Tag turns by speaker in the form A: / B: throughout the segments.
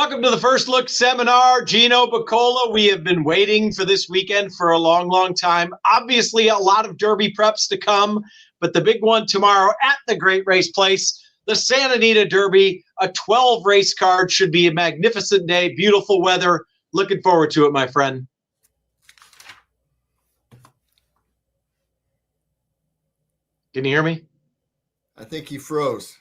A: Welcome to the First Look Seminar. Gino Bacola. We have been waiting for this weekend for a long, long time. Obviously, a lot of Derby preps to come, but the big one tomorrow at the Great Race Place, the Santa Anita Derby, a 12-race card. Should be a magnificent day, beautiful weather. Looking forward to it, my friend. Can you hear me?
B: I think he froze.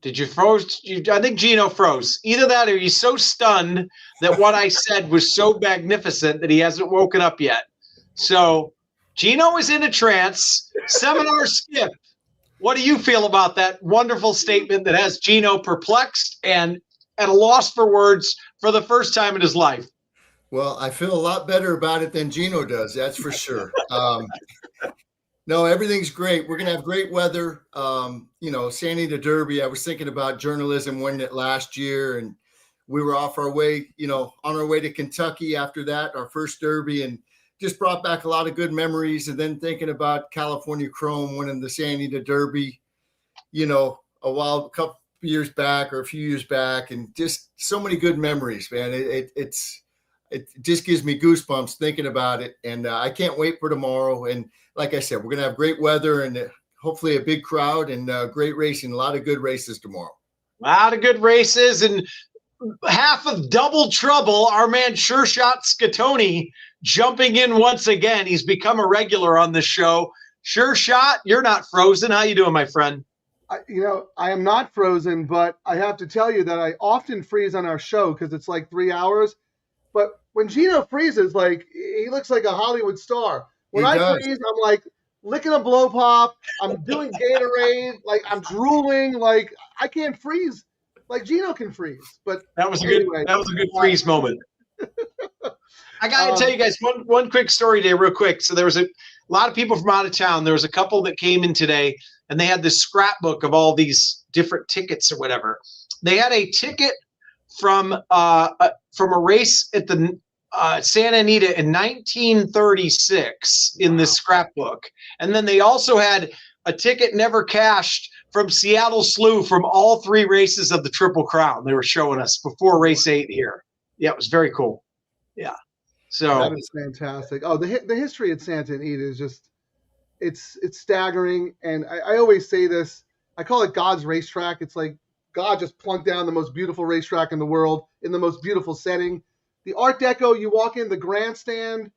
A: Did you froze? I think Gino froze. Either that or he's so stunned that what I said was so magnificent that he hasn't woken up yet. So Gino is in a trance. Seminar skip. What do you feel about that wonderful statement that has Gino perplexed and at a loss for words for the first time in his life?
B: Well, I feel a lot better about it than Gino does. That's for sure. No, everything's great. We're going to have great weather. Santa Anita Derby, I was thinking about journalism winning it last year, and we were off our way, on our way to Kentucky after that, our first Derby, and just brought back a lot of good memories. And then thinking about California Chrome winning the Santa Anita Derby, a couple years back or a few years back, and just so many good memories, man. It just gives me goosebumps thinking about it. And I can't wait for tomorrow. And like I said, we're going to have great weather and hopefully a big crowd and great racing, a lot of good races tomorrow.
A: A lot of good races and half of Double Trouble, our man Sure Shot Scatoni jumping in once again. He's become a regular on the show. Sure Shot, you're not frozen. How you doing, my friend?
C: I am not frozen, but I have to tell you that I often freeze on our show because it's like 3 hours. But when Gino freezes, he looks like a Hollywood star. When I freeze, I'm like licking a blow pop. I'm doing Gatorade. I'm drooling. I can't freeze like Gino can freeze. But
A: that was a good freeze moment. I got to tell you guys one quick story today, real quick. So there was a lot of people from out of town. There was a couple that came in today, and they had this scrapbook of all these different tickets or whatever. They had a ticket from a race at the Santa Anita in 1936 in this scrapbook. And then they also had a ticket never cashed from Seattle Slew from all three races of the Triple Crown. They were showing us before race 8 here. Yeah, it was very cool. Yeah. So
C: that is fantastic. Oh, the history at Santa Anita is just, it's staggering. And I always say this, I call it God's racetrack. It's like God just plunked down the most beautiful racetrack in the world in the most beautiful setting. The Art Deco, you walk in the grandstand,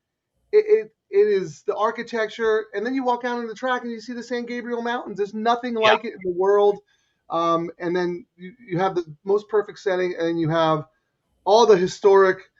C: it is the architecture, and then you walk out on the track and you see the San Gabriel Mountains. There's nothing like it in the world. And then you have the most perfect setting, and you have all the historic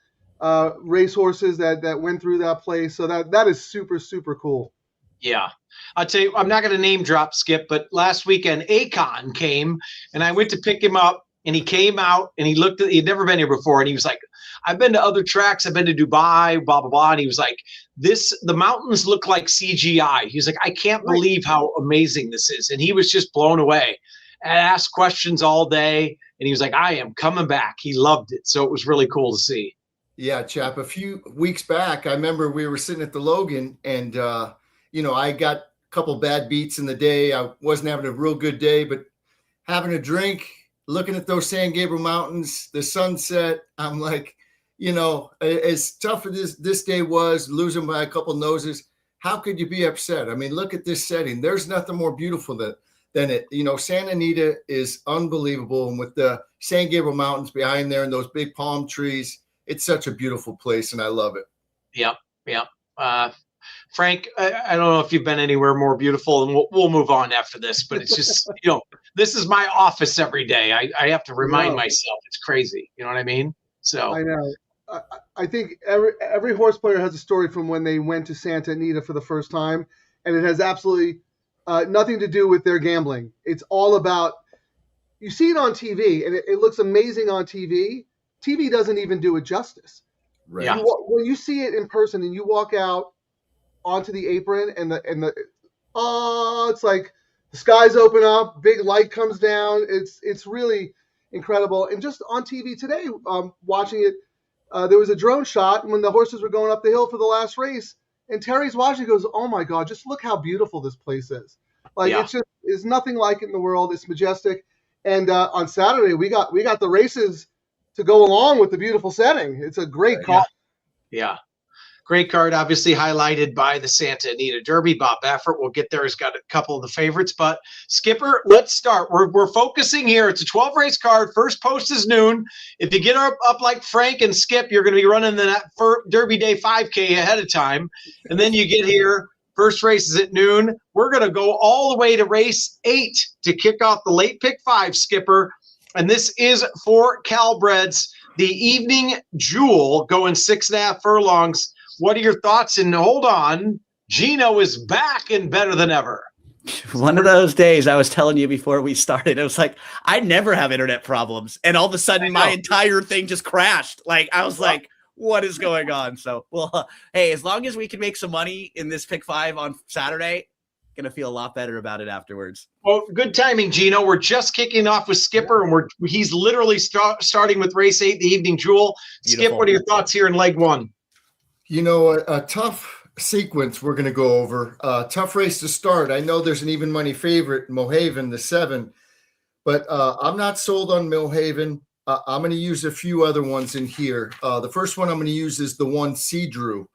C: racehorses that went through that place. So that is super, super cool.
A: Yeah. I'll tell you, I'm not going to name drop Skip, but last weekend Akon came, and I went to pick him up, and he came out, and he'd never been here before, and he was like, I've been to other tracks. I've been to Dubai, blah, blah, blah. And he was like, the mountains look like CGI. He's like, I can't believe how amazing this is. And he was just blown away and asked questions all day. And he was like, I am coming back. He loved it. So it was really cool to see.
B: Yeah, Chap. A few weeks back, I remember we were sitting at the Logan and, I got a couple bad beats in the day. I wasn't having a real good day, but having a drink, looking at those San Gabriel Mountains, the sunset, I'm like, as tough as this day was, losing by a couple noses, how could you be upset? I mean, look at this setting. There's nothing more beautiful than it. Santa Anita is unbelievable. And with the San Gabriel Mountains behind there and those big palm trees, it's such a beautiful place, and I love it.
A: Yep. Frank, I don't know if you've been anywhere more beautiful, and we'll move on after this, but it's just, this is my office every day. I have to remind myself. It's crazy. You know what I mean? So
C: I know. I think every horse player has a story from when they went to Santa Anita for the first time, and it has absolutely nothing to do with their gambling. It's all about, you see it on TV, and it looks amazing on TV. TV doesn't even do it justice.
B: Right.
A: Yeah.
C: When you see it in person and you walk out onto the apron and it's like the skies open up, big light comes down. It's really incredible. And just on TV today, watching it, there was a drone shot when the horses were going up the hill for the last race, and Terry's watching, goes, oh my God, just look how beautiful this place is. It's nothing like it in the world. It's majestic. And on Saturday we got the races to go along with the beautiful setting. It's a great call.
A: Yeah. Great card, obviously highlighted by the Santa Anita Derby. Bob Baffert will get there. He's got a couple of the favorites. But Skipper, let's start. We're focusing here. It's a 12-race card. First post is noon. If you get up like Frank and Skip, you're going to be running the Derby Day 5K ahead of time. And then you get here. First race is at noon. We're going to go all the way to race 8 to kick off the late pick 5, Skipper. And this is for Calbreds, the Evening Jewel, going 6.5 furlongs. What are your thoughts? And hold on, Gino is back and better than ever.
D: One of those days I was telling you before we started, it was like, I never have internet problems. And all of a sudden my entire thing just crashed. Like, I was like, what is going on? So, well, hey, as long as we can make some money in this pick 5 on Saturday, going to feel a lot better about it afterwards.
A: Well, good timing, Gino. We're just kicking off with Skipper, and he's literally starting with race 8, the Evening Jewel.
D: Beautiful.
A: Skip, what are your thoughts here in leg 1?
B: You know, a tough sequence we're going to go over. Tough race to start. I know there's an even money favorite, Millhaven, the 7, but I'm not sold on Millhaven. I'm going to use a few other ones in here. The first one I'm going to use is the 1 C Drew.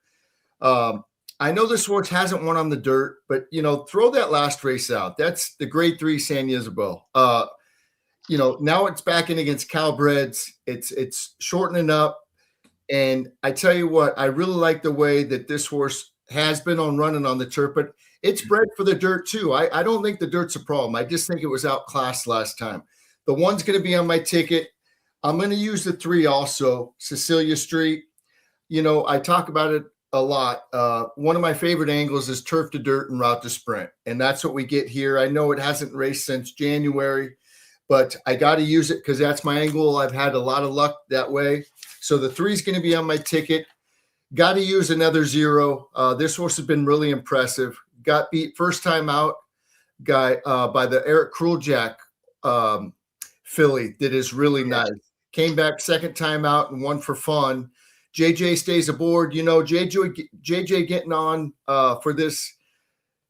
B: I know this horse hasn't won on the dirt, but, you know, throw that last race out. That's the grade 3 San Isabel. You know, now it's back in against Calbreds. It's shortening up. And I tell you what, I really like the way that this horse has been on running on the turf, but it's bred for the dirt too. I don't think the dirt's a problem. I just think it was outclassed last time. The 1's going to be on my ticket. I'm going to use the 3 also, Cecilia Street. You know, I talk about it a lot. One of my favorite angles is turf to dirt and route to sprint. And that's what we get here. I know it hasn't raced since January, but I got to use it because that's my angle. I've had a lot of luck that way. So the 3 is going to be on my ticket. Got to use another 0. This horse has been really impressive. Got beat first time out by the Eric Kruljack filly that is really nice. Came back second time out and won for fun. JJ stays aboard. You know, JJ getting on for this,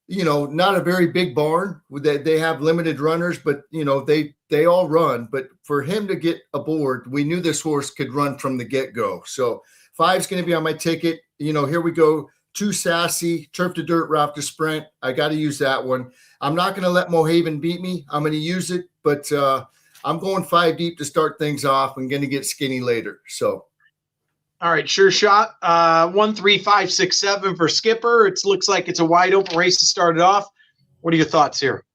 B: you know, not a very big barn. They have limited runners, but, you know, they all run. But for him to get aboard, we knew this horse could run from the get-go. So 5's going to be on my ticket. You know, here we go. 2 Sassy, turf to dirt, route to sprint. I got to use that one. I'm not going to let Millhaven beat me. I'm going to use it, but I'm going 5 deep to start things off. I'm going to get skinny later. So.
A: All right, sure shot. 1, 3, 5, 6, 7 for Skipper. It looks like it's a wide open race to start it off. What are your thoughts here?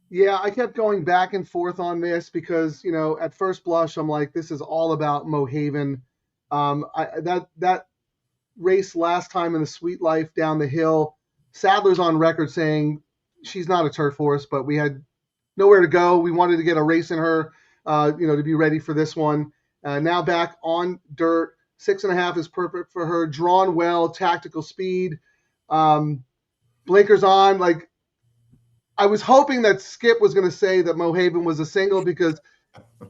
C: Yeah, I kept going back and forth on this because, you know, at first blush, I'm like, this is all about Millhaven. That race last time in the Sweet Life down the hill, Sadler's on record saying she's not a turf horse, but we had nowhere to go. We wanted to get a race in her, you know, to be ready for this one. Now back on dirt, 6.5 is perfect for her. Drawn well, tactical speed, blinkers on. Like, I was hoping that Skip was going to say that Millhaven was a single because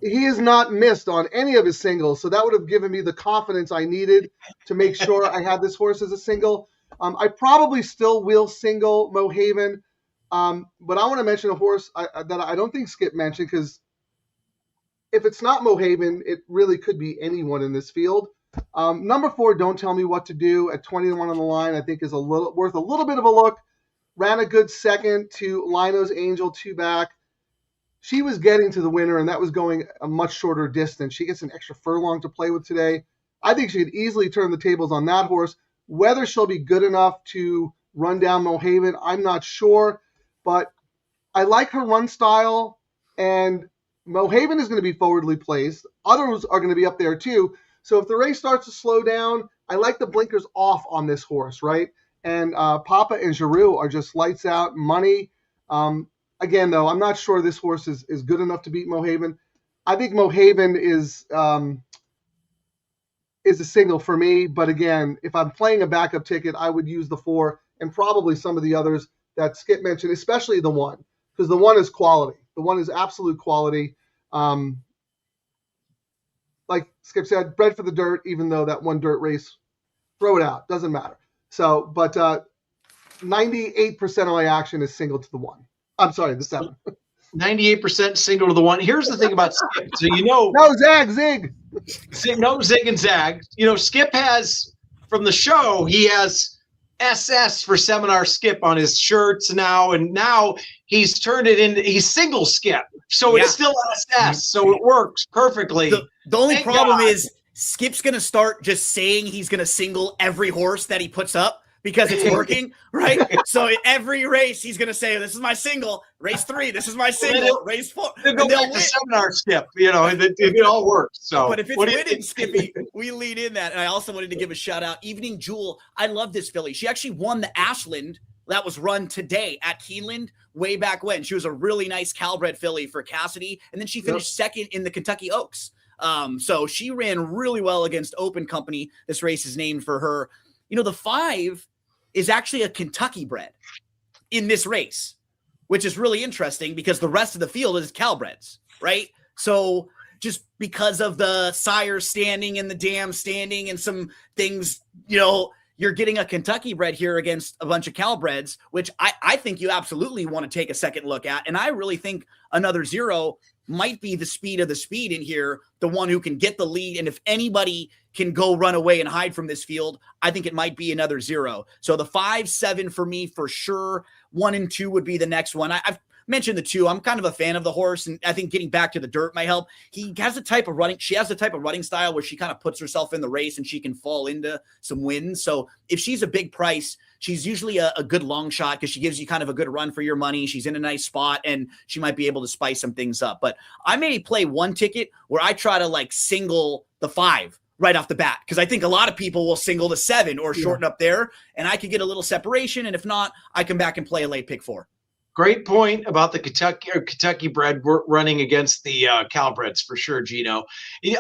C: he has not missed on any of his singles. So that would have given me the confidence I needed to make sure I had this horse as a single. I probably still will single Millhaven, but I want to mention a horse that I don't think Skip mentioned because if it's not Millhaven, it really could be anyone in this field. Number 4, Don't Tell Me What to Do at 20-1 on the line, I think is worth a little bit of a look. Ran a good second to Lino's Angel 2 back. She was getting to the winner, and that was going a much shorter distance. She gets an extra furlong to play with today. I think she could easily turn the tables on that horse. Whether she'll be good enough to run down Millhaven, I'm not sure. But I like her run style, and Millhaven is going to be forwardly placed. Others are going to be up there too. So if the race starts to slow down, I like the blinkers off on this horse, right? And Papa and Giroux are just lights out money. Again, though, I'm not sure this horse is good enough to beat Millhaven. I think Millhaven is a single for me. But again, if I'm playing a backup ticket, I would use the 4 and probably some of the others that Skip mentioned, especially the 1, because the 1 is quality. The 1 is absolute quality. Like Skip said, bred for the dirt, even though that 1 dirt race, throw it out. Doesn't matter. So, but 98% of my action is single to the 1. I'm sorry, the 7.
A: 98% single to the one. Here's the thing about Skip. So
C: no, Zig.
A: No, Zig and Zag. Skip has, from the show, he has SS for Seminar Skip on his shirts now, and now he's turned it into, he's single Skip. So it's still SS, so it works perfectly.
D: The only problem is Skip's going to start just saying he's going to single every horse that he puts up because it's working, right? So every race, he's going to say, this is my single. Race 3, this is my single. Race 4.
A: They'll go back to Seminar Skip, it all works. So,
D: but if it's winning, Skippy, we lead in that. And I also wanted to give a shout out. Evening Jewel, I love this filly. She actually won the Ashland that was run today at Keeneland way back when. She was a really nice Calbred filly for Cassidy. And then she finished second in the Kentucky Oaks. So she ran really well against Open Company. This race is named for her. The 5 is actually a Kentucky bred in this race, which is really interesting because the rest of the field is Calbreds, right? So just because of the sire standing and the dam standing and some things, you're getting a Kentucky bred here against a bunch of Calbreds, which I think you absolutely want to take a second look at. And I really think Another Zero might be the speed of the speed in here, the one who can get the lead. And if anybody can go run away and hide from this field, I think it might be Another Zero. So the 5, 7 for me for sure. 1 and 2 would be the next one. I've mentioned the 2. I'm kind of a fan of the horse, and I think getting back to the dirt might help. She has the type of running style where she kind of puts herself in the race and she can fall into some wins. So if she's a big price, she's usually a good long shot because she gives you kind of a good run for your money. She's in a nice spot and she might be able to spice some things up. But I may play one ticket where I try to single the 5 right off the bat, because I think a lot of people will single the 7 or shorten up there, and I could get a little separation. And if not, I come back and play a late pick 4.
A: Great point about the Kentucky bred running against the Calbreds for sure, Gino.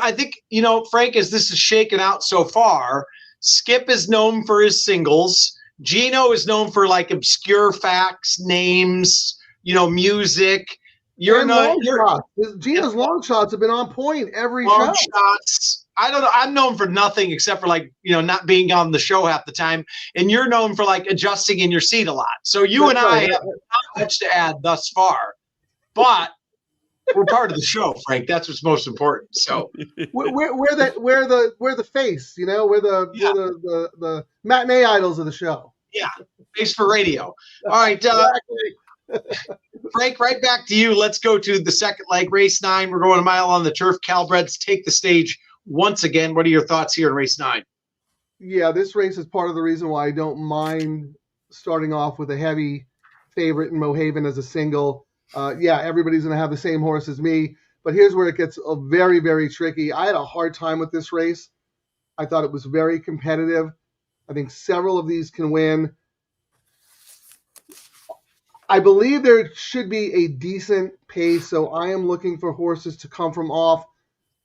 A: I think, Frank, as this is shaken out so far, Skip is known for his singles. Gino is known for obscure facts, names, music.
C: Gino's long shots have been on point every show.
A: Shots. I don't know. I'm known for nothing except for not being on the show half the time. And you're known for adjusting in your seat a lot. So you and I have not much to add thus far, but we're part of the show, Frank. That's what's most important. So
C: we're the face, we're the matinee idols of the show.
A: Yeah. Face for radio. All right. Frank, right back to you. Let's go to the second leg, race 9. We're going a mile on the turf. Calbreds take the stage once again. What are your thoughts here in race 9?
C: Yeah, this race is part of the reason why I don't mind starting off with a heavy favorite in Mohaven as a single. Everybody's going to have the same horse as me, but here's where it gets very, very tricky. I had a hard time with this race. I thought it was very competitive. I think several of these can win. I believe there should be a decent pace, so I am looking for horses to come from off.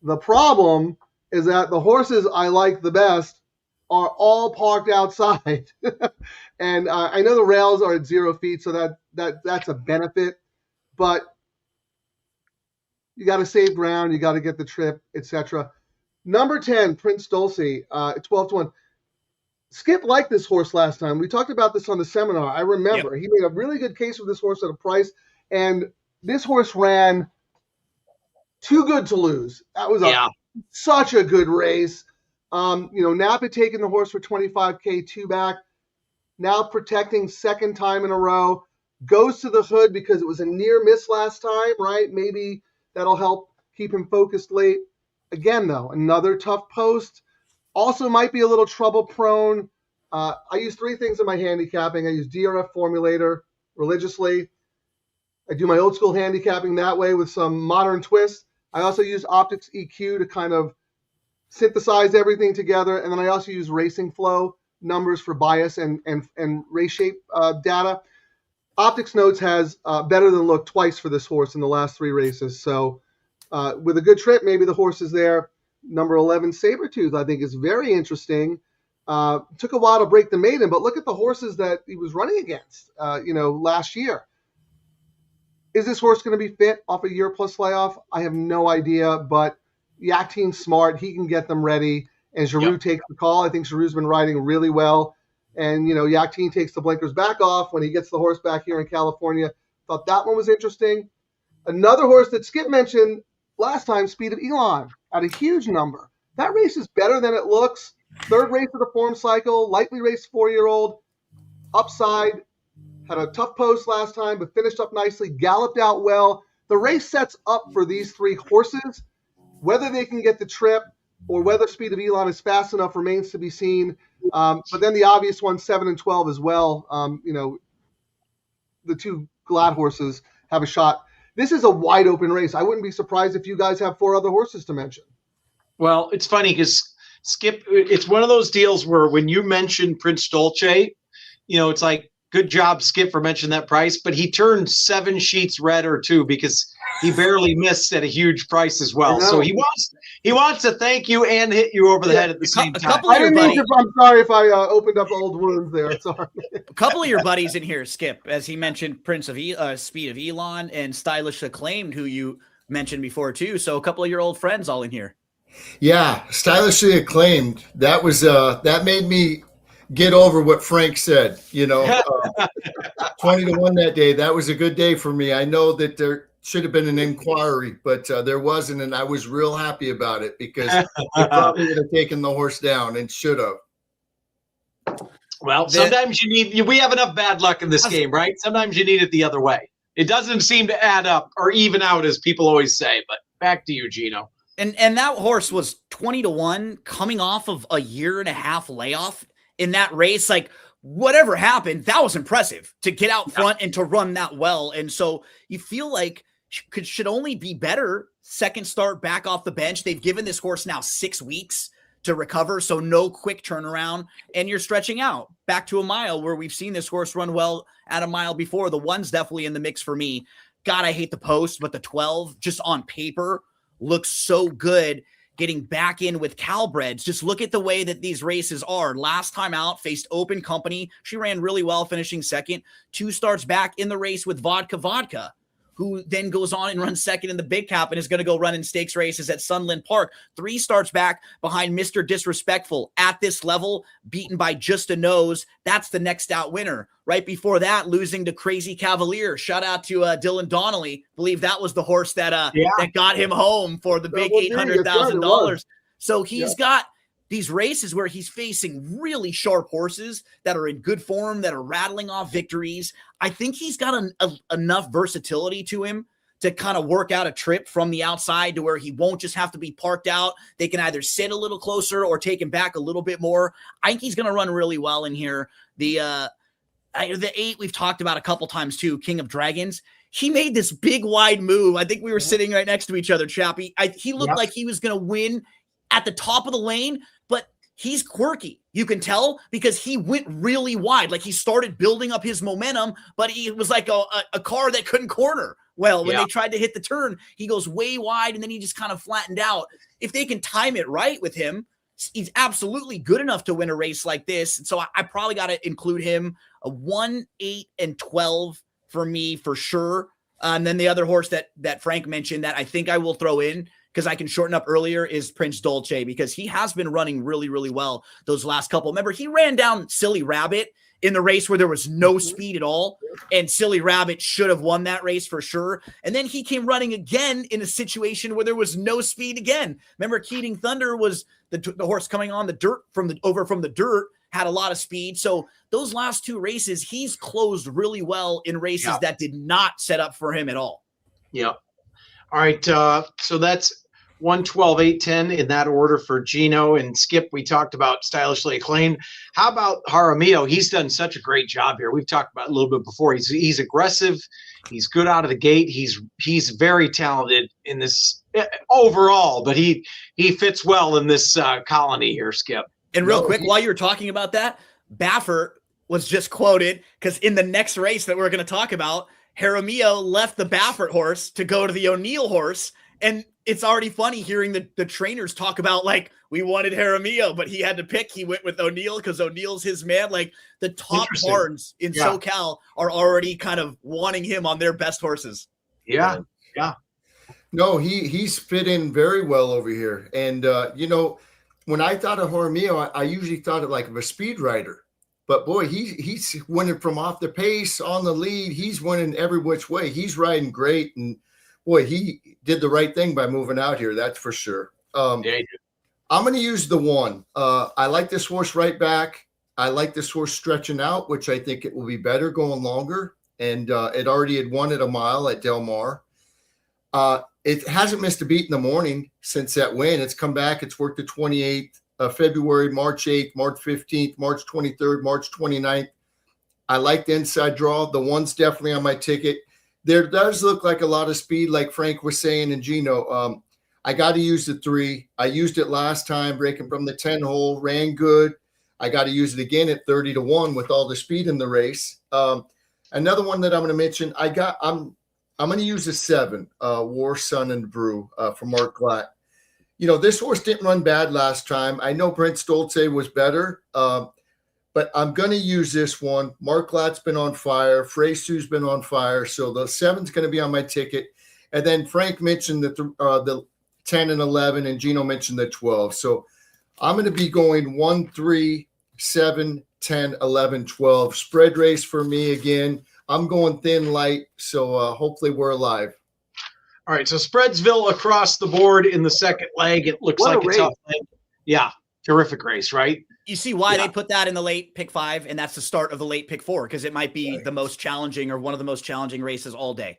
C: The problem is that the horses I like the best are all parked outside. And I know the rails are at 0 feet, so that's a benefit. But you got to save ground, you got to get the trip, etc. Number 10, Prince Dulcie, 12-1. Skip liked this horse last time. We talked about this on the seminar. I remember. He made a really good case for this horse at a price, and this horse ran too good to lose. That was such a good race. Napa taking the horse for $25K, 2 back. Now protecting second time in a row. Goes to the hood because it was a near miss last time, right? Maybe that'll help keep him focused late. Again, though, another tough post. Also might be a little trouble prone. I use 3 things in my handicapping. I use DRF Formulator religiously. I do my old school handicapping that way with some modern twists. I also use Optics EQ to kind of synthesize everything together. And then I also use Racing Flow numbers for bias and race shape data. Optics Notes has better than look twice for this horse in the last 3 races. So with a good trip, maybe the horse is there. Number 11, Sabretooth, I think is very interesting. Took a while to break the maiden, but look at the horses that he was running against, last year. Is this horse going to be fit off a year-plus layoff? I have no idea, but Yak Team's smart. He can get them ready, and Giroux takes the call. I think Giroux's been riding really well, and, Yak Team takes the blinkers back off when he gets the horse back here in California. Thought that one was interesting. Another horse that Skip mentioned last time, Speed of Elon, at a huge number. That race is better than it looks. Third race of the form cycle, lightly raced 4-year-old, upside, had a tough post last time, but finished up nicely, galloped out well. The race sets up for these three horses. Whether they can get the trip or whether Speed of Elon is fast enough remains to be seen. But then the obvious ones, 7 and 12 as well. The two Glad horses have a shot. This is a wide open race. I wouldn't be surprised if you guys have 4 other horses to mention.
A: Well, it's funny because Skip, it's one of those deals where when you mention Prince Dolce, it's like, good job, Skip, for mentioning that price. But he turned 7 sheets red or 2 because he barely missed at a huge price as well. So he wants to thank you and hit you over the head at the same time.
C: I'm sorry if I opened up old wounds there. Sorry.
D: A couple of your buddies in here, Skip, as he mentioned, Speed of Elon and Stylish Acclaimed, who you mentioned before too. So a couple of your old friends all in here.
B: Yeah, Stylishly Acclaimed. That was that made me get over what Frank said. 20-1 that day. That was a good day for me. I know that there should have been an inquiry, but there wasn't, and I was real happy about it because they probably would have taken the horse down and should have.
A: Well, sometimes we have enough bad luck in this game, right? Sometimes you need it the other way. It doesn't seem to add up or even out, as people always say. But back to you, Gino.
D: And that horse was 20-1 coming off of a 1.5-year layoff in that race. Like, whatever happened, that was impressive to get out front and to run that well. And so you feel like should only be better second start back off the bench. They've given this horse now 6 weeks to recover, so no quick turnaround, and you're stretching out back to a mile where we've seen this horse run well at a mile before. The 1's definitely in the mix for me. God, I hate the post, but the 12 just on paper looks so good. Getting back in with Calbreds. Just look at the way that these races are. Last time out, faced Open Company. She ran really well, finishing second. 2 starts back in the race with Vodka, who then goes on and runs second in the Big Cap and is going to go run in stakes races at Sunland Park. 3 starts back behind Mr. Disrespectful at this level, beaten by Just a Nose. That's the next out winner. Right before that, losing to Crazy Cavalier. Shout out to Dylan Donnelly. Believe that was the horse that got him home for the big $800,000. So he's got these races where he's facing really sharp horses that are in good form, that are rattling off victories. I think he's got enough versatility to him to kind of work out a trip from the outside to where he won't just have to be parked out. They can either sit a little closer or take him back a little bit more. I think he's going to run really well in here. The 8 we've talked about a couple times too, King of Dragons. He made this big wide move. I think we were sitting right next to each other, Chappie. He looked like he was going to win at the top of the lane, but he's quirky. You can tell because he went really wide. Like he started building up his momentum, but he was like a car that couldn't corner. Well, when they tried to hit the turn, he goes way wide and then he just kind of flattened out. If they can time it right with him, he's absolutely good enough to win a race like this. And so I probably got to include him. A 1, 8, and 12 for me for sure. And then the other horse that Frank mentioned that I think I will throw in because I can shorten up earlier is Prince Dolce, because he has been running really, really well those last couple. Remember, he ran down Silly Rabbit in the race where there was no speed at all, and Silly Rabbit should have won that race for sure. And then he came running again in a situation where there was no speed again. Remember, Keating Thunder was the horse coming on the dirt from the dirt, had a lot of speed. So those last 2 races, he's closed really well in races that did not set up for him at all.
A: Yeah. All right. So that's 1, 12, 8, 10 in that order for Gino and Skip. We talked about Stylishly Acclaimed. How about Jaramillo? He's done such a great job here. We've talked about it a little bit before. He's aggressive. He's good out of the gate. He's very talented in this overall, but he fits well in this colony here, Skip.
D: And real quick, while you were talking about that, Baffert was just quoted because in the next race that we're going to talk about, Jaramillo left the Baffert horse to go to the O'Neill horse. And it's already funny hearing the trainers talk about, like, we wanted Jaramillo, but he had to pick. He went with O'Neill because O'Neill's his man. Like, the top barns in SoCal are already kind of wanting him on their best horses.
A: Yeah.
B: No, he's fit in very well over here. And, when I thought of Jaramillo, I usually thought of like a speed rider. But boy, he's winning from off the pace, on the lead. He's winning every which way. He's riding great. And boy, he did the right thing by moving out here. That's for sure.
A: Yeah,
B: I'm going to use the 1. I like this horse right back. I like this horse stretching out, which I think it will be better going longer. And it already had won at a mile at Del Mar. It hasn't missed a beat in the morning since that win. It's come back. It's worked the 28th of February, March 8th, March 15th, March 23rd, March 29th. I like the inside draw. The 1's definitely on my ticket. There does look like a lot of speed, like Frank was saying, and Gino. I got to use the 3. I used it last time, breaking from the 10 hole, ran good. I got to use it again at 30-1 with all the speed in the race. Another one that I'm going to mention, I'm going to use a 7, War, Sun, and Brew for Mark Glatt. This horse didn't run bad last time. I know Brent Stoltze was better, but I'm going to use this one. Mark Glatt's been on fire. Freysu's been on fire. So the 7's going to be on my ticket. And then Frank mentioned the 10 and 11, and Gino mentioned the 12. So I'm going to be going 1, 3, 7, 10, 11, 12. Spread race for me again. I'm going thin light, so hopefully we're alive.
A: All right, so Spreadsville across the board in the second leg. It looks like a tough leg. Yeah, terrific race, right?
D: You see why they put that in the late pick 5, and that's the start of the late pick 4, because it might be the most challenging or one of the most challenging races all day.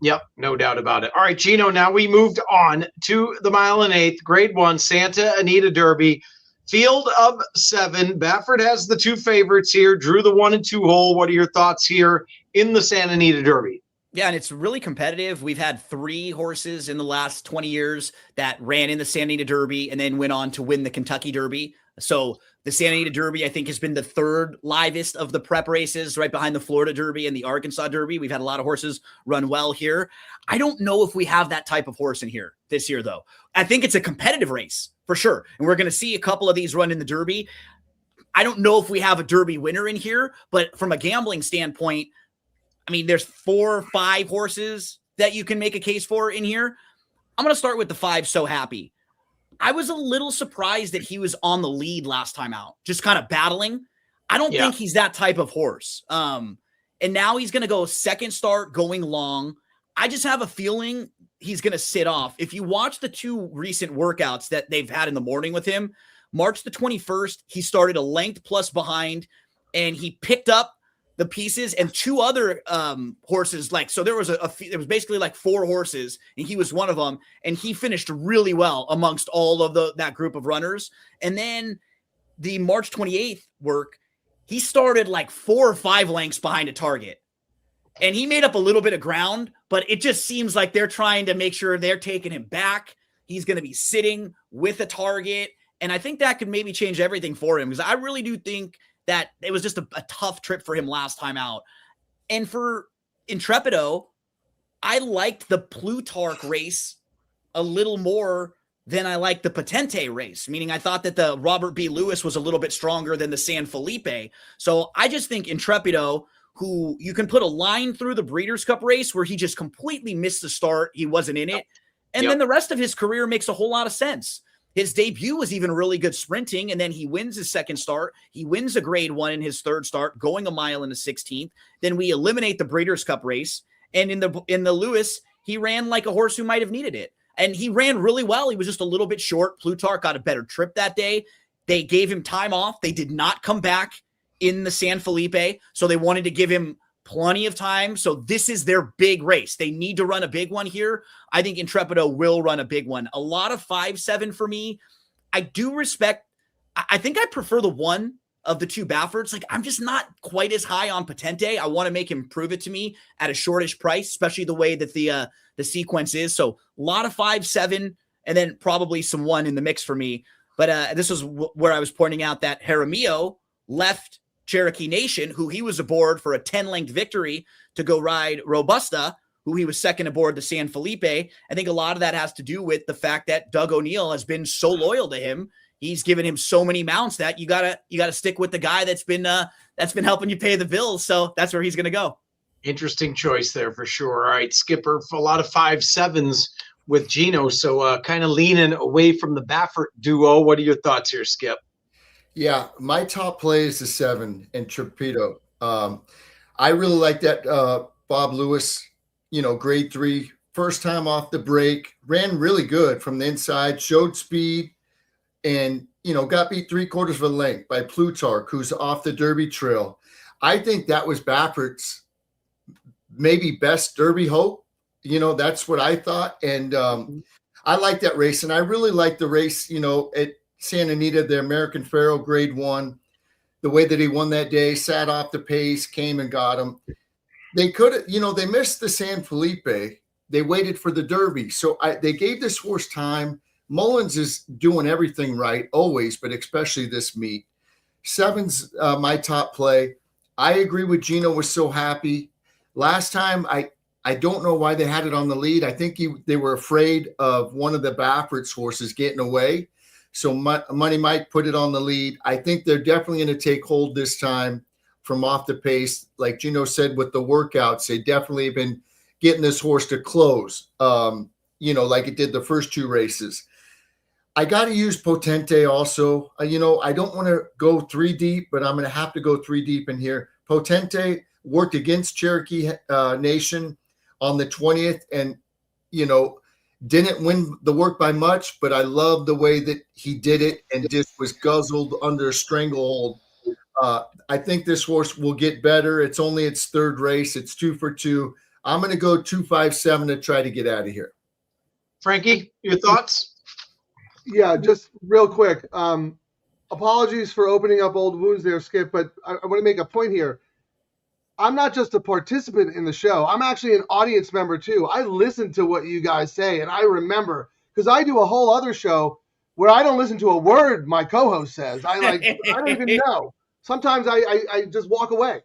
A: Yep, no doubt about it. All right, Gino, now we moved on to the 1.8 Grade 1 Santa Anita Derby. Field of 7. Baffert has the 2 favorites here. Drew the 1 and 2 hole. What are your thoughts here in the Santa Anita Derby?
D: Yeah, and it's really competitive. We've had 3 horses in the last 20 years that ran in the Santa Anita Derby and then went on to win the Kentucky Derby. So the Santa Anita Derby, I think, has been the 3rd livest of the prep races, right behind the Florida Derby and the Arkansas Derby. We've had a lot of horses run well here. I don't know if we have that type of horse in here this year, though. I think it's a competitive race for sure. And we're going to see a couple of these run in the Derby. I don't know if we have a Derby winner in here, but from a gambling standpoint, I mean, there's 4 or 5 horses that you can make a case for in here. I'm going to start with the 5, So Happy. I was a little surprised that he was on the lead last time out, just kind of battling. I don't think he's that type of horse. And now he's going to go second start going long. I just have a feeling he's going to sit off. If you watch the 2 recent workouts that they've had in the morning with him, March the 21st, he started a length plus behind, and he picked up the pieces and 2 other horses. So there was there was basically like 4 horses, and he was one of them, and he finished really well amongst all of that group of runners. And then the March 28th work, he started like 4 or 5 lengths behind a target, and he made up a little bit of ground, but it just seems like they're trying to make sure they're taking him back. He's going to be sitting with a target, and I think that could maybe change everything for him, because I really do think that it was just a tough trip for him last time out. And for Intrepido, I liked the Plutarch race a little more than I liked the Patente race, meaning I thought that the Robert B. Lewis was a little bit stronger than the San Felipe. So I just think Intrepido, who you can put a line through the Breeders' Cup race where he just completely missed the start, he wasn't in it, and then the rest of his career makes a whole lot of sense. His debut was even really good sprinting, and then he wins his second start. He wins a Grade 1 in his 3rd start, going a mile in the 16th. Then we eliminate the Breeders' Cup race, and in the Lewis, he ran like a horse who might have needed it. And he ran really well. He was just a little bit short. Plutarch got a better trip that day. They gave him time off. They did not come back in the San Felipe, so they wanted to give him plenty of time. So this is their big race. They need to run a big one here. I think Intrepido will run a big one. A lot of 5-7 for me. I do respect. I think I prefer the 1 of the 2 Bafferts. I'm just not quite as high on Patente. I want to make him prove it to me at a shortish price, especially the way that the sequence is. So a lot of 5-7, and then probably some 1 in the mix for me. But this was where I was pointing out that Jaramillo left Cherokee Nation, who he was aboard for a 10-length victory to go ride Robusta, who he was second aboard the San Felipe. I think a lot of that has to do with the fact that Doug O'Neill has been so loyal to him. He's given him so many mounts that you gotta stick with the guy that's been helping you pay the bills. So that's where he's gonna go.
A: Interesting choice there for sure. All right, Skipper, a lot of 5-7s with Gino. So kind of leaning away from the Baffert duo. What are your thoughts here, Skip?
B: Yeah, my top play is the 7 Intrepido. I really like that Bob Lewis, Grade 3 first time off the break, ran really good from the inside, showed speed, and, got beat 3/4 of a length by Plutarch, who's off the Derby trail. I think that was Baffert's maybe best Derby hope. That's what I thought. And I like that race. And I really like the race, at Santa Anita, the American Pharoah Grade 1, the way that he won that day, sat off the pace, came and got him. They could have, they missed the San Felipe. They waited for the Derby. So they gave this horse time. Mullins is doing everything right always, but especially this meet. 7's my top play. I agree with Gino, was so happy. Last time, I don't know why they had it on the lead. I think they were afraid of one of the Baffert's horses getting away. So Money Mike put it on the lead. I think they're definitely going to take hold this time from off the pace. Like Gino said, with the workouts, they definitely have been getting this horse to close, like it did the first 2 races. I got to use Potente also. I don't want to go 3 deep, but I'm going to have to go 3 deep in here. Potente worked against Cherokee Nation on the 20th and, didn't win the work by much, but I love the way that he did it and just was guzzled under a stranglehold. I think this horse will get better. It's only its 3rd race. It's 2 for 2. I'm going to go 2-5-7 to try to get out of here.
A: Frankie, your thoughts?
C: Yeah, just real quick. Apologies for opening up old wounds there, Skip, but I want to make a point here. I'm not just a participant in the show. I'm actually an audience member too. I listen to what you guys say, and I remember, because I do a whole other show where I don't listen to a word my co-host says. I don't even know. Sometimes I just walk away.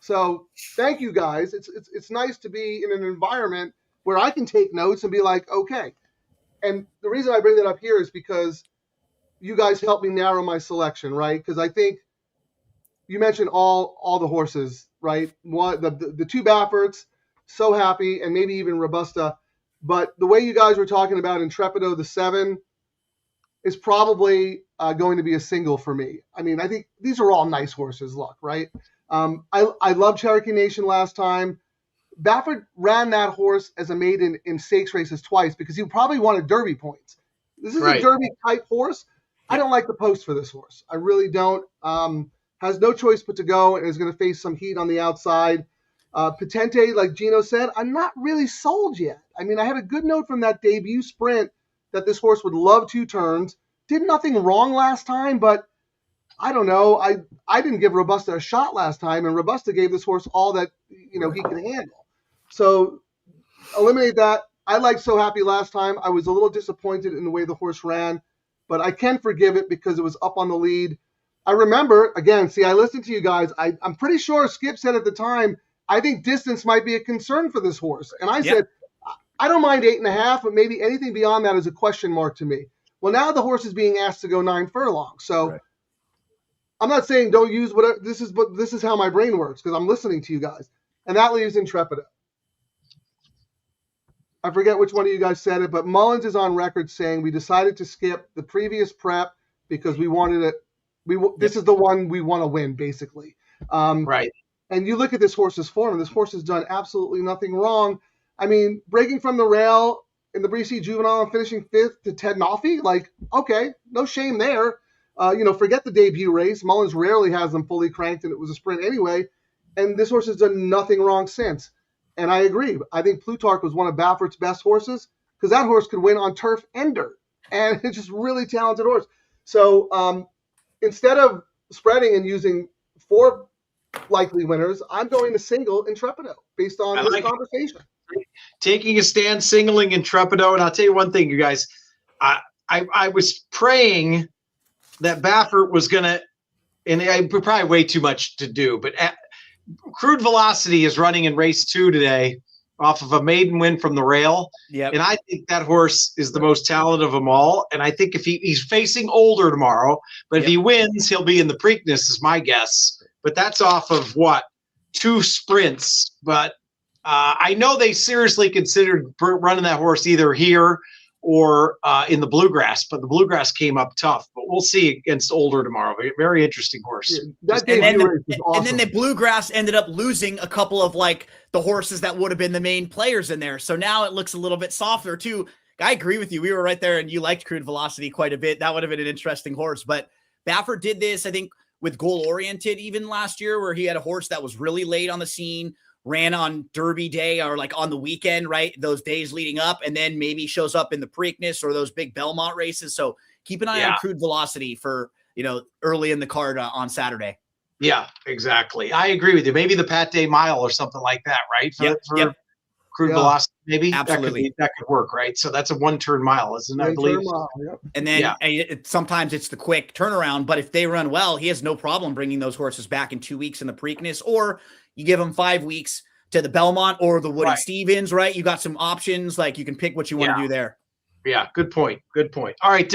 C: So thank you guys. It's nice to be in an environment where I can take notes and be like, okay. And the reason I bring that up here is because you guys helped me narrow my selection, right? Because I think you mentioned all the horses, right? One, the 2 Bafferts, So Happy, and maybe even Robusta. But the way you guys were talking about Intrepido, the 7, is probably going to be a single for me. I mean, I think these are all nice horses, look, right? I love Cherokee Nation last time. Baffert ran that horse as a maiden in stakes races twice because he probably wanted Derby points. This is a Derby type horse. I don't like the post for this horse. I really don't. Has no choice but to go and is going to face some heat on the outside. Potente, like Gino said, I'm not really sold yet. I mean, I had a good note from that debut sprint that this horse would love 2 turns. Did nothing wrong last time, but I don't know. I didn't give Robusta a shot last time, and Robusta gave this horse all that he could handle. So eliminate that. I liked So Happy last time. I was a little disappointed in the way the horse ran, but I can forgive it because it was up on the lead. I remember, again, I listened to you guys. I'm pretty sure Skip said at the time, I think distance might be a concern for this horse. And I said, I don't mind 8.5, but maybe anything beyond that is a question mark to me. Well, now the horse is being asked to go 9 furlongs. So I'm not saying don't use whatever. This is how my brain works because I'm listening to you guys. And that leaves Intrepido. I forget which one of you guys said it, but Mullins is on record saying we decided to skip the previous prep because we wanted it. This is the one we want to win, basically.
A: Right.
C: And you look at this horse's form, and this horse has done absolutely nothing wrong. I mean, breaking from the rail in the Breesy Juvenile and finishing 5th to Ted Noffey, okay, no shame there. Forget the debut race. Mullins rarely has them fully cranked, and it was a sprint anyway. And this horse has done nothing wrong since. And I agree. I think Plutarch was one of Baffert's best horses because that horse could win on turf and dirt. And it's just really talented horse. So instead of spreading and using 4 likely winners, I'm going to single Intrepido based on this conversation.
A: Taking a stand, singling Intrepido. And I'll tell you one thing, you guys. I was praying that Baffert was going to, and I probably way too much to do, but Crude Velocity is running in race 2 today off of a maiden win from the rail.
D: Yep.
A: And I think that horse is the most talented of them all. And I think if he's facing older tomorrow, but if he wins, he'll be in the Preakness is my guess. But that's off of 2 sprints. But I know they seriously considered running that horse either here or in the Bluegrass, but the Bluegrass came up tough. But we'll see against Older tomorrow. Very interesting horse.
C: Yeah, that
D: And then,
C: debut race was awesome.
D: and then the Bluegrass ended up losing a couple of like the horses that would have been the main players in there. So now it looks a little bit softer too. I agree with you. We were right there and you liked Crude Velocity quite a bit. That would have been an interesting horse. But Baffert did this, I think, with Goal Oriented even last year, where he had a horse that was really late on the scene, ran on Derby Day or like on the weekend, right? Those days leading up, and then maybe shows up in the Preakness or those big Belmont races. So keep an eye on Crude Velocity for, early in the card on Saturday.
A: Yeah, exactly. I agree with you. Maybe the Pat Day Mile or something like that, right? For Crude Velocity, maybe.
D: Absolutely.
A: That could work, right? So that's a 1-turn mile, isn't it? I believe.
D: And then sometimes it's the quick turnaround, but if they run well, he has no problem bringing those horses back in 2 weeks in the Preakness, or you give them 5 weeks to the Belmont or the Woody Stevens, right? You got some options, like you can pick what you want to do there.
A: Yeah, good point. Good point. All right,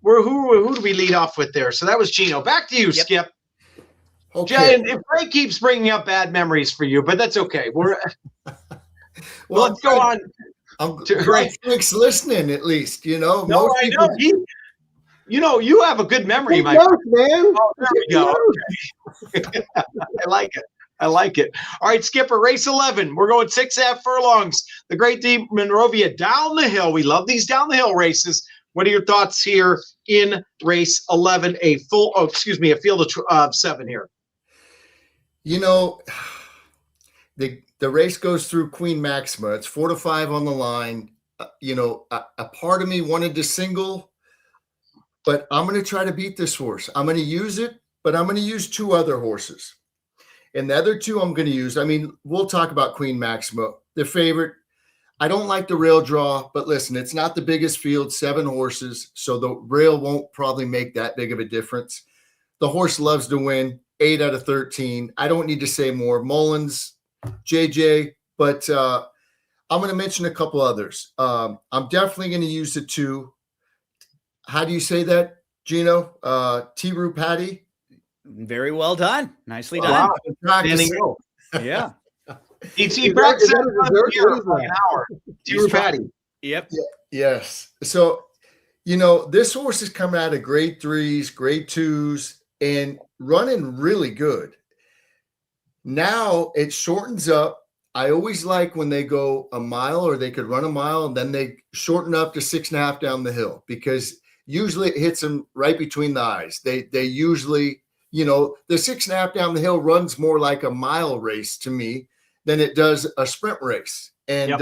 A: who do we lead off with there? So that was Gino. Back to you, Skip.
B: Okay.
A: And if Frank keeps bringing up bad memories for you, but that's okay.
B: Well,
A: let's go on.
B: I'm glad Frank's listening, at least.
A: No, I know. You have a good memory, my
C: friend. Man.
A: Oh, there we go. Okay. I like it. All right, Skipper, race 11. We're going 6.5 furlongs. The Great Deep Monrovia down the hill. We love these down the hill races. What are your thoughts here in race 11? A field of 7 here.
B: The race goes through Queen Maxima. It's 4 to 5 on the line. A part of me wanted to single, but I'm going to try to beat this horse. I'm going to use it, but I'm going to use 2 other horses. And the other 2 I'm going to use, we'll talk about Queen Maxima, the favorite. I don't like the rail draw, but listen, it's not the biggest field, 7 horses, so the rail won't probably make that big of a difference. The horse loves to win, 8 out of 13. I don't need to say more. Mullins, JJ, but I'm going to mention a couple others. I'm definitely going to use the 2. How do you say that, Gino? T-Roo Patty?
D: Very well done. Nicely done.
A: Wow.
D: Yeah.
A: He practiced for an hour. T-Roo Patty.
D: Yep.
B: Yeah, yes. So, this horse is coming out of grade 3s, grade 2s, and running really good. Now it shortens up. I always like when they go a mile, or they could run a mile and then they shorten up to 6.5 down the hill, because usually it hits them right between the eyes. They usually, the 6.5 down the hill runs more like a mile race to me than it does a sprint race. And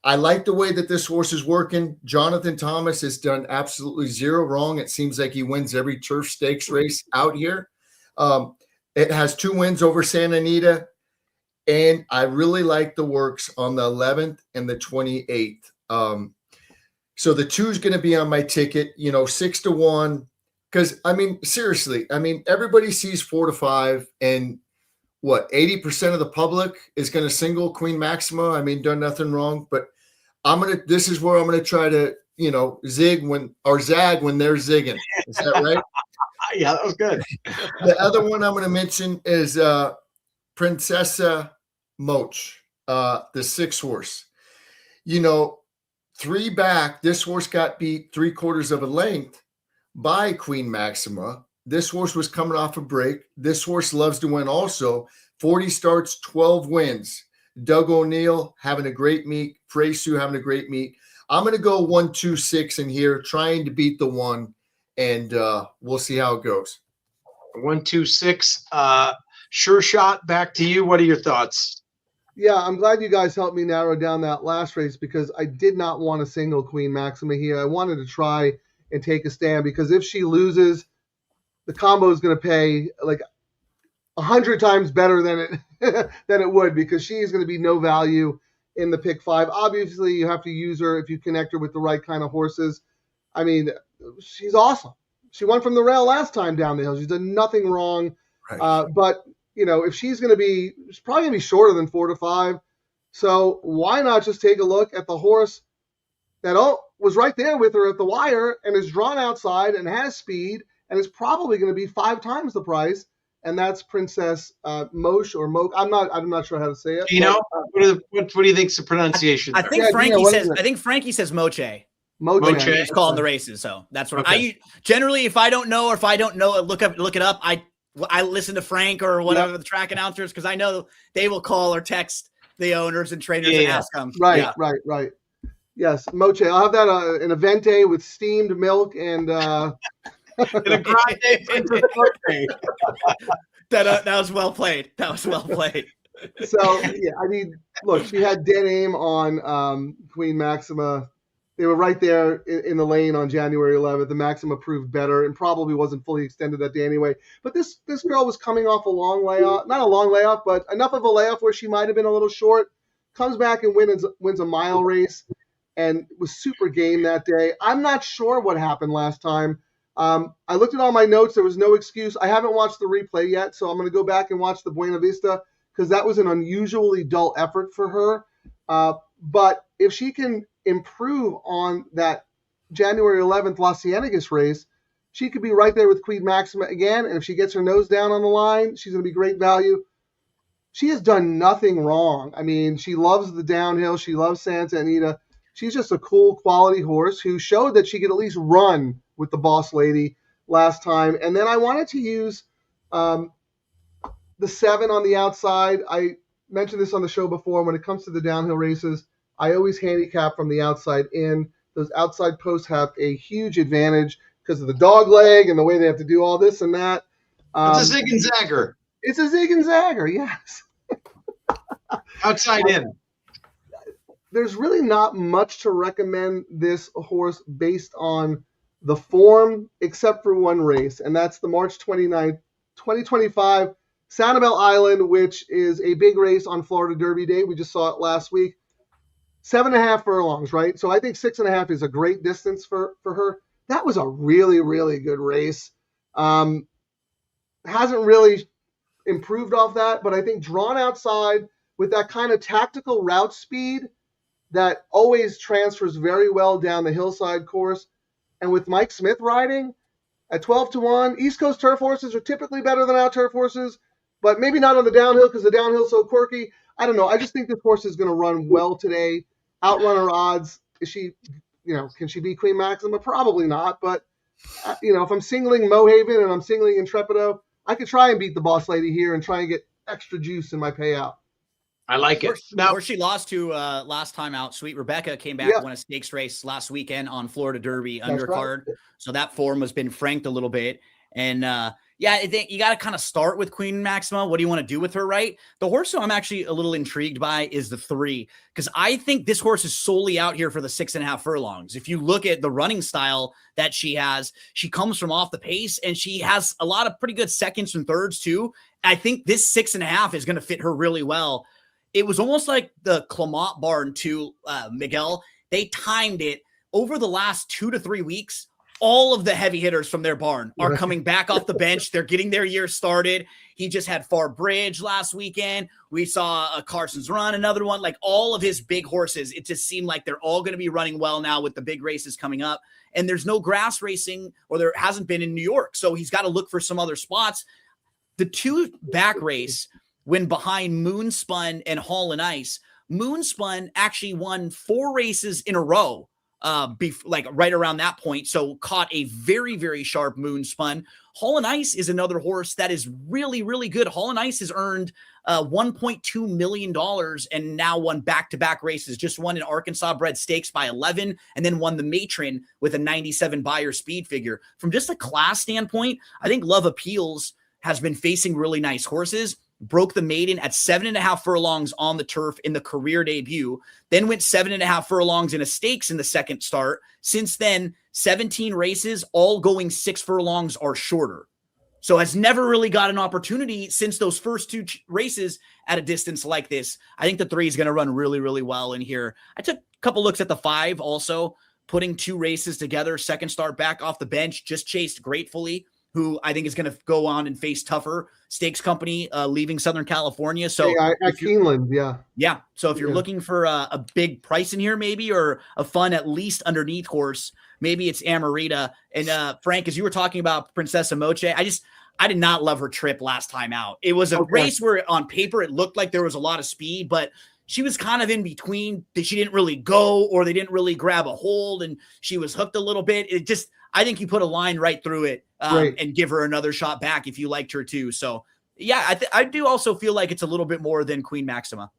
B: I like the way that this horse is working. Jonathan Thomas has done absolutely 0 wrong. It seems like he wins every turf stakes race out here. It has 2 wins over Santa Anita, and I really like the works on the 11th and the 28th. So the 2 is going to be on my ticket, 6 to 1. Because, seriously, everybody sees 4 to 5, and 80% of the public is going to single Queen Maxima. Done nothing wrong, but this is where I'm going to try to, zag when they're zigging. Is that right?
A: Yeah, that was good.
B: The other one I'm going to mention is Princessa Moch, the 6 horse. 3 back, this horse got beat 3/4 of a length by Queen Maxima. This horse was coming off a break. This horse loves to win also. 40 starts, 12 wins. Doug O'Neill having a great meet. Freysu having a great meet. I'm going to go 1, 2, 6 in here, trying to beat the 1, and we'll see how it goes.
A: 1, 2, 6. Sure shot. Back to you. What are your thoughts?
C: Yeah, I'm glad you guys helped me narrow down that last race, because I did not want to single Queen Maxima here. I wanted to try and take a stand, because if she loses, the combo is going to pay like 100 times better than it would, because she is going to be no value in the pick 5. Obviously, you have to use her if you connect her with the right kind of horses. She's awesome. She won from the rail last time down the hill. She's done nothing wrong. Right. But if she's probably going to be shorter than 4 to 5. So why not just take a look at the horse that was right there with her at the wire and is drawn outside and has speed and is probably going to be 5 times the price, and that's Princess Moch or Moch. I'm not sure how to say it.
A: What do you think's the pronunciation?
D: I think Frankie says Moche.
C: Moche.
D: He's calling the races, so that's what
A: Okay.
D: I generally. If I don't know, or if I don't know, look it up. I listen to Frank or whatever the track announcers, because I know they will call or text the owners and trainers and ask them.
C: Right. Yes, Moche. I'll have that an event day with steamed milk and
A: And a grande birthday.
D: That was well played. That was well played.
C: So yeah, I mean, look, she had dead aim on Queen Maxima. They were right there in the lane on January 11th. The Maxima proved better and probably wasn't fully extended that day anyway. But this girl was coming off a long layoff, not a long layoff, but enough of a layoff where she might have been a little short. Comes back and wins a mile race, and was super game that day. I'm not sure what happened last time. I looked at all my notes. There was no excuse. I haven't watched the replay yet, so I'm going to go back and watch the Buena Vista because that was an unusually dull effort for her. But if she can improve on that January 11th Las Ciénegas race, she could be right there with Queen Maxima again. And if she gets her nose down on the line, she's going to be great value. She has done nothing wrong. I mean, she loves the downhill. She loves Santa Anita. She's just a cool quality horse who showed that she could at least run with the boss lady last time. And then I wanted to use the 7 on the outside. I mentioned this on the show before. When it comes to the downhill races, I always handicap from the outside in. Those outside posts have a huge advantage because of the dog leg and the way they have to do all this and that.
A: It's a zig and zagger.
C: It's a zig and zagger, yes.
A: Outside in.
C: There's really not much to recommend this horse based on the form, except for one race, and that's the March 29th, 2025 Sanibel Island, which is a big race on Florida Derby Day. We just saw it last week. 7.5 furlongs, right? So I think 6.5 is a great distance for her. That was a really, really good race. Hasn't really improved off that, but I think drawn outside with that kind of tactical route speed that always transfers very well down the hillside course. And with Mike Smith riding at 12-1, East Coast turf horses are typically better than our turf horses, but maybe not on the downhill because the downhill's so quirky. I don't know. I just think this horse is going to run well today. Outrun her odds. Is she, can she beat Queen Maxima? Probably not. But, if I'm singling Mohaven and I'm singling Intrepido, I could try and beat the boss lady here and try and get extra juice in my payout.
A: I like it.
D: Where she lost to last time out, Sweet Rebecca came back, won a stakes race last weekend on Florida Derby undercard. Right. So that form has been franked a little bit. And I think you got to kind of start with Queen Maxima. What do you want to do with her, right? The horse who I'm actually a little intrigued by is the 3, because I think this horse is solely out here for the 6.5 furlongs. If you look at the running style that she has, she comes from off the pace and she has a lot of pretty good seconds and thirds too. I think this 6.5 is going to fit her really well. It was almost like the Clement barn to Miguel. They timed it over the last 2 to 3 weeks. All of the heavy hitters from their barn are coming back off the bench. They're getting their year started. He just had Far Bridge last weekend. We saw Carson's Run, another one. Like all of his big horses, it just seemed like they're all going to be running well now with the big races coming up. And there's no grass racing, or there hasn't been in New York. So he's got to look for some other spots. The 2 back race, when behind Moonspun and Hall and Ice, Moonspun actually won 4 races in a row. Right around that point. So caught a very, very sharp Moonspun. Hall and Ice is another horse that is really, really good. Hall and Ice has earned $1.2 million and now won back-to-back races. Just won an Arkansas bred stakes by 11 and then won the Matron with a 97 buyer speed figure. From just a class standpoint, I think Love Appeals has been facing really nice horses. Broke the maiden at 7.5 furlongs on the turf in the career debut, then went 7.5 furlongs in a stakes in the second start. Since then, 17 races, all going 6 furlongs or shorter. So has never really got an opportunity since those first 2 races at a distance like this. I think the 3 is going to run really, really well in here. I took a couple looks at the 5 also, putting 2 races together, second start back off the bench, just chased Gratefully, who I think is going to go on and face tougher stakes company leaving Southern California. So
C: at Keeneland,
D: yeah. So if you're looking for a big price in here, maybe, or a fun at least underneath horse, maybe it's Amarita. And Frank, as you were talking about Princessa Moche, I did not love her trip last time out. It was a race where on paper it looked like there was a lot of speed, but she was kind of in between. She didn't really go, or they didn't really grab a hold, and she was hooked a little bit. It just, I think you put a line right through it and give her another shot back if you liked her too. So yeah, I do also feel like it's a little bit more than Queen Maxima.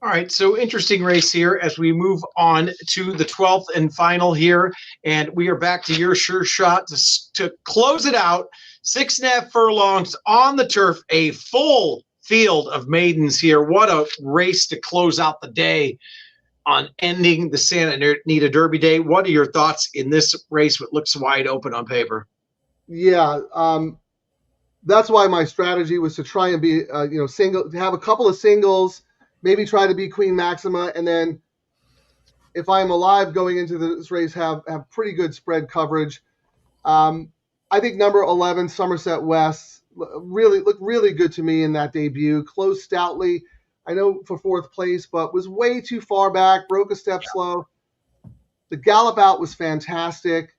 A: All right, so interesting race here as we move on to the 12th and final here, and we are back to your sure shot to close it out. 6.5 furlongs on the turf, a full field of maidens here. What a race to close out the day on ending the Santa Anita Derby day. What are your thoughts in this race, what looks wide open on paper?
C: Yeah, that's why my strategy was to try and be, single, to have a couple of singles, maybe try to be Queen Maxima, and then if I'm alive going into this race, have pretty good spread coverage. I think number 11, Somerset West, looked really good to me in that debut. Closed stoutly, I know, for 4th place, but was way too far back, broke a step slow. The gallop out was fantastic.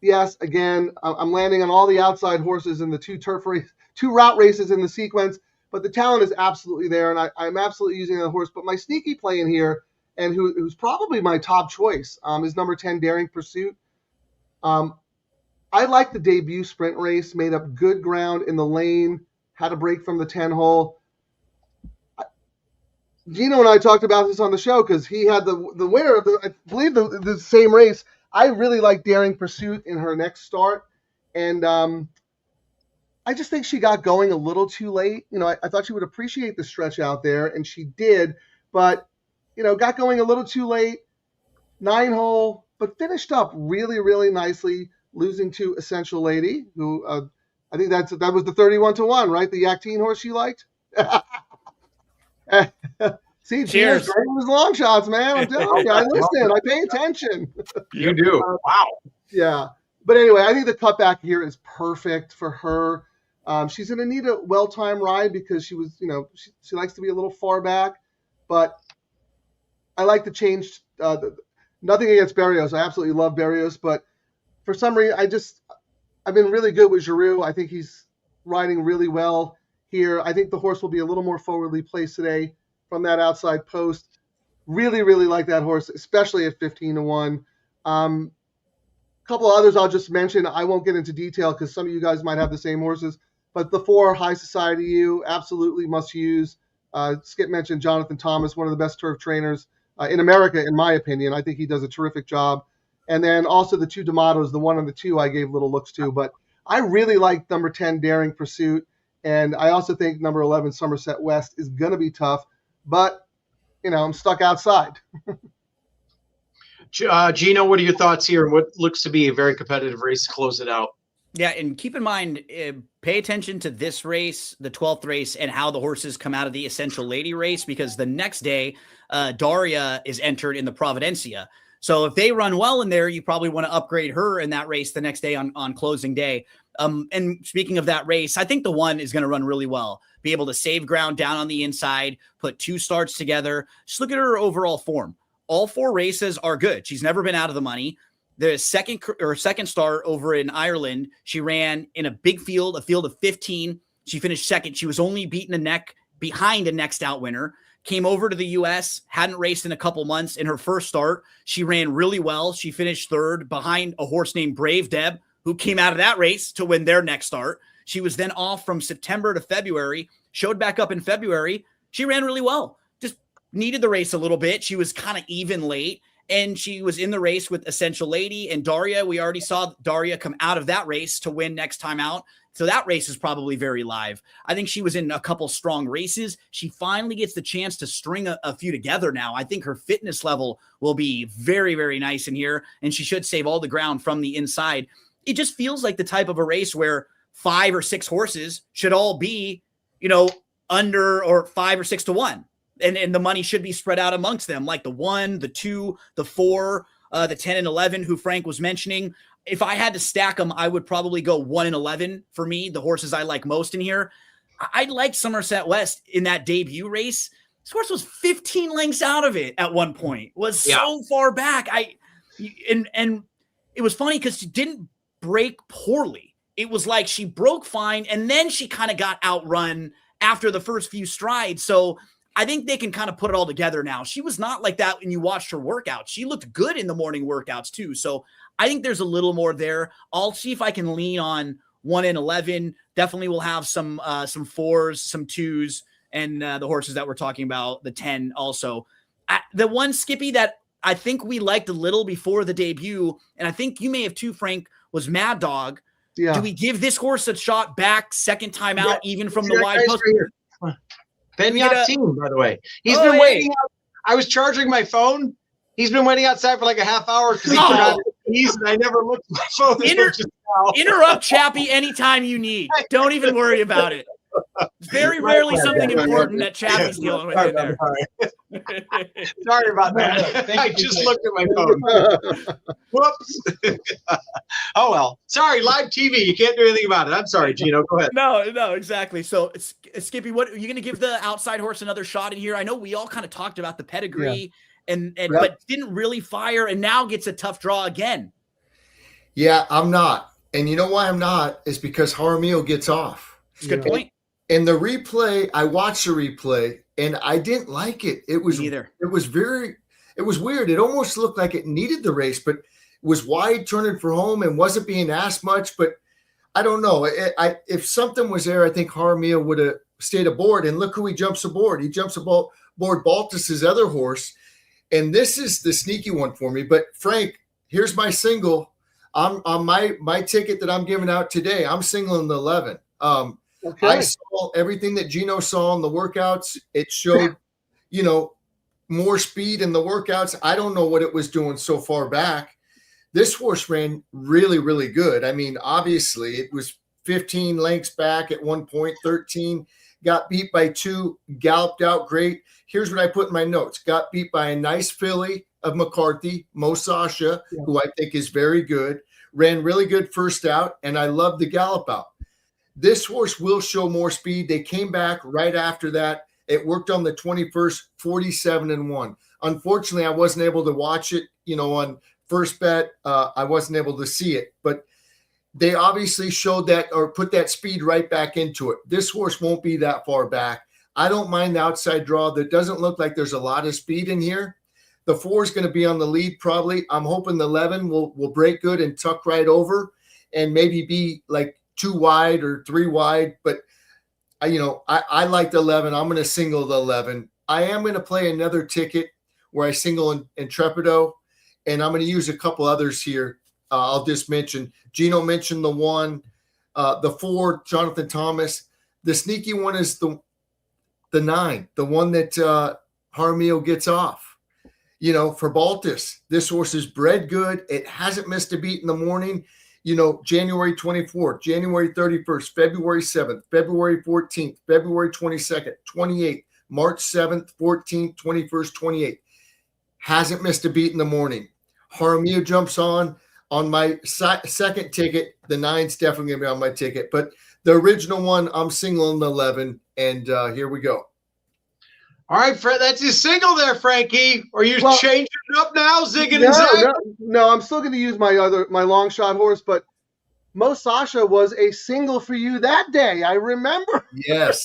C: Yes, again, I'm landing on all the outside horses in the two route races in the sequence, but the talent is absolutely there, and I'm absolutely using the horse. But my sneaky play in here, and who's probably my top choice, is number 10, Daring Pursuit. I like the debut sprint race, made up good ground in the lane, had a break from the 10 hole. Gino and I talked about this on the show because he had the winner of I believe the same race. I really like Daring Pursuit in her next start, and I just think she got going a little too late. I thought she would appreciate the stretch out there, and she did, but got going a little too late. 9 hole, but finished up really, really nicely, losing to Essential Lady, who I think that was the 31-1, right? The Yakteen horse she liked. See, cheers. Great with long shots, man. I'm telling you, I listen, I pay attention.
A: You do. Wow.
C: Yeah. But anyway, I think the cutback here is perfect for her. She's going to need a well-timed ride because she was, she likes to be a little far back. But I like to change. Nothing against Berrios. I absolutely love Berrios. But for some reason, I've been really good with Giroux. I think he's riding really well here. I think the horse will be a little more forwardly placed today from that outside post. Really, really like that horse, especially at 15-1. Couple of others I'll just mention. I won't get into detail because some of you guys might have the same horses. But the 4 High Society U, absolutely must use. Skip mentioned Jonathan Thomas, one of the best turf trainers in America, in my opinion. I think he does a terrific job. And then also the 2 D'Amatos, the 1 and the 2 I gave little looks to. But I really like number 10, Daring Pursuit. And I also think number 11, Somerset West, is going to be tough. But, I'm stuck outside.
A: Gino, what are your thoughts here? And what looks to be a very competitive race to close it out?
D: Yeah, and keep in mind, pay attention to this race, the 12th race, and how the horses come out of the Essential Lady race, because the next day, Daria is entered in the Providencia. So if they run well in there, you probably want to upgrade her in that race the next day on closing day. And speaking of that race, I think the 1 is going to run really well. Be able to save ground down on the inside, put 2 starts together. Just look at her overall form. All 4 races are good. She's never been out of the money. The second start over in Ireland, she ran in a big field, a field of 15. She finished second. She was only behind a next out winner. Came over to the U.S., hadn't raced in a couple months. In her first start, she ran really well. She finished 3rd behind a horse named Brave Deb, who came out of that race to win their next start. She was then off from September to February, showed back up in February. She ran really well, just needed the race a little bit. She was kind of even late, and she was in the race with Essential Lady and Daria. We already saw Daria come out of that race to win next time out. So that race is probably very live. I think she was in a couple strong races. She finally gets the chance to string a few together now. I think her fitness level will be very, very nice in here, and she should save all the ground from the inside. It just feels like the type of a race where 5 or 6 horses should all be, under or 5 or 6 to 1. And the money should be spread out amongst them, like the 1, the 2, the 4, the 10 and 11, who Frank was mentioning. If I had to stack them, I would probably go 1 and 11 for me, the horses I like most in here. I like Somerset West in that debut race. This horse was 15 lengths out of it at one point, was so far back. And it was funny because she didn't break poorly. It was like she broke fine, and then she kind of got outrun after the first few strides. So I think they can kind of put it all together now. She was not like that when you watched her workout. She looked good in the morning workouts too. So I think there's a little more there. I'll see if I can lean on 1 and 11. Definitely will have some 4s, some 2s, and the horses that we're talking about, the 10 also. The one, Skippy, that I think we liked a little before the debut, and I think you may have too, Frank, was Mad Dog. Yeah. Do we give this horse a shot back second time out, even from the wide post?
A: Right, Ben Yatine, by the way. He's been waiting out. I was charging my phone. He's been waiting outside for like a half hour because he forgot his keys, and I never looked at my phone.
D: Interrupt Chappie anytime you need. Don't even worry about it. It's very rarely something important that Chappie's dealing with in there.
A: Sorry about that. I just looked at my phone. Whoops. Oh, well. Sorry, live TV. You can't do anything about it. I'm sorry, Gino. Go ahead.
D: No, exactly. So, Skippy, what are you going to give the outside horse another shot in here? I know we all kind of talked about the pedigree but didn't really fire, and now gets a tough draw again.
B: Yeah, I'm not. And you know why I'm not is because Jaramillo gets off.
D: It's a good point.
B: And the replay, I watched the replay and I didn't like it. It was weird. It almost looked like it needed the race, but it was wide turning for home and wasn't being asked much. But I don't know. If something was there, I think Jaramillo would have stayed aboard. And look who he jumps aboard. He jumps aboard Baltus's other horse. And this is the sneaky one for me. But Frank, here's my single. I'm on my ticket that I'm giving out today. I'm singling the 11. Okay. I saw everything that Gino saw in the workouts. It showed, more speed in the workouts. I don't know what it was doing so far back. This horse ran really, really good. I mean, obviously it was 15 lengths back at one point, 13, got beat by 2, galloped out great. Here's what I put in my notes. Got beat by a nice filly of McCarthy, Mo Sasha, who I think is very good. Ran really good first out, and I love the gallop out. This horse will show more speed. They came back right after that. It worked on the 21st, 47-1. Unfortunately, I wasn't able to watch it, on first bet. I wasn't able to see it, but they obviously showed that or put that speed right back into it. This horse won't be that far back. I don't mind the outside draw. There doesn't look like there's a lot of speed in here. The 4 is going to be on the lead probably. I'm hoping the 11 will break good and tuck right over and maybe be like 2 wide or 3 wide. But, I like the 11. I'm going to single the 11. I am going to play another ticket where I single Intrepido, and I'm going to use a couple others here. I'll just mention. Gino mentioned the 1, the 4, Jonathan Thomas. The sneaky one is the 9, the one that Jaramillo gets off. For Baltus, this horse is bred good. It hasn't missed a beat in the morning. January 24th, January 31st, February 7th, February 14th, February 22nd, 28th, March 7th, 14th, 21st, 28th. Hasn't missed a beat in the morning. Jaramillo jumps on my second ticket. The 9's definitely going to be on my ticket. But the original one, I'm singling the 11. And here we go.
A: All right, Fred, that's his single there, Frankie. Are you changing it up now, zigging and zagging?
C: No, I'm still going to use my long shot horse, but Mo Sasha was a single for you that day. I remember.
B: Yes.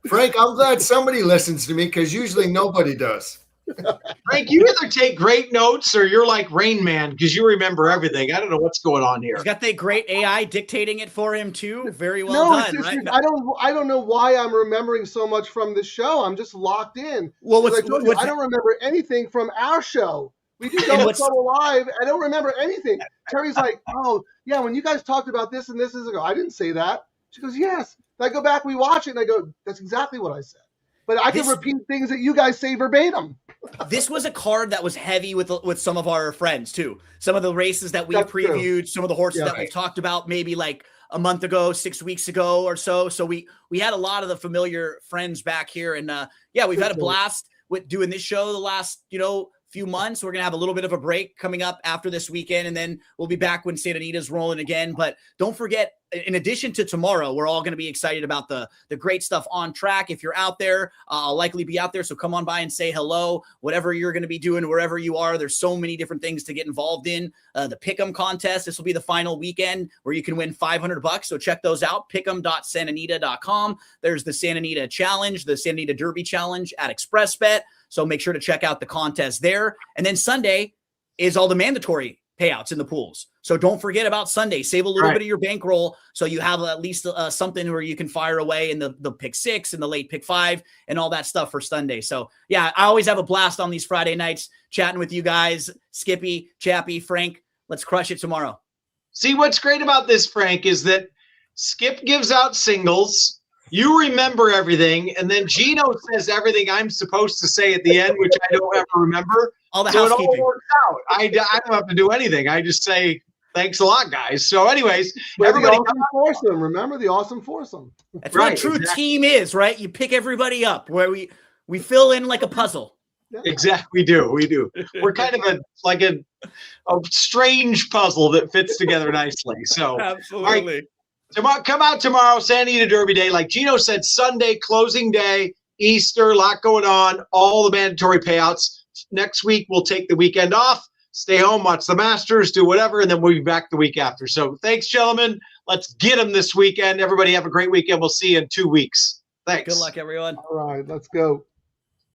B: Frank, I'm glad somebody listens to me because usually nobody does.
A: Frank, you either take great notes or you're like Rain Man because you remember everything. I don't know what's going on here.
D: He's got the great AI dictating it for him too. Very well done. Right?
C: I don't know why I'm remembering so much from the show. I'm just locked in.
D: Well,
C: I don't remember anything from our show. We did Double Trouble Live. I don't remember anything. Terry's like, oh yeah, when you guys talked about this and this, I go, I didn't say that. She goes, yes. And I go back, we watch it, and I go, that's exactly what I said. But I can repeat things that you guys say verbatim.
D: This was a card that was heavy with some of our friends too. Some of the races that we previewed, some of the horses that we've talked about maybe like a month ago, 6 weeks ago or so. So we had a lot of the familiar friends back here. And we've had a blast with doing this show the last, few months. We're going to have a little bit of a break coming up after this weekend, and then we'll be back when Santa Anita's rolling again. But don't forget, in addition to tomorrow, we're all going to be excited about the great stuff on track. If you're out there, I'll likely be out there. So come on by and say hello, whatever you're going to be doing, wherever you are. There's so many different things to get involved in. The Pick'em contest. This will be the final weekend where you can win $500. So check those out. Pick'em.santanita.com. There's the Santa Anita Challenge, the Santa Anita Derby Challenge at ExpressBet. So make sure to check out the contest there. And then Sunday is all the mandatory payouts in the pools. So don't forget about Sunday. Save a little bit of your bankroll so you have at least something where you can fire away in the pick 6 and the late pick 5 and all that stuff for Sunday. So yeah, I always have a blast on these Friday nights chatting with you guys. Skippy, Chappie, Frank, let's crush it tomorrow.
A: See, what's great about this, Frank, is that Skip gives out singles. You remember everything, and then Gino says everything I'm supposed to say at the end, which I don't ever remember.
D: All the
A: so
D: housekeeping.
A: It all works out. I don't have to do anything. I just say, thanks a lot, guys. So anyways, everybody.
C: The awesome foursome. Remember the awesome foursome.
D: That's what a true team is, right? You pick everybody up where we fill in like a puzzle.
C: Yeah.
A: Exactly. We do. We're kind of a strange puzzle that fits together nicely. So
D: absolutely.
A: Come out tomorrow, Santa Anita Derby Day. Like Gino said, Sunday, closing day, Easter, a lot going on, all the mandatory payouts. Next week, we'll take the weekend off, stay home, watch the Masters, do whatever, and then we'll be back the week after. So thanks, gentlemen. Let's get them this weekend. Everybody have a great weekend. We'll see you in 2 weeks. Thanks.
D: Good luck, everyone.
C: All right, let's go.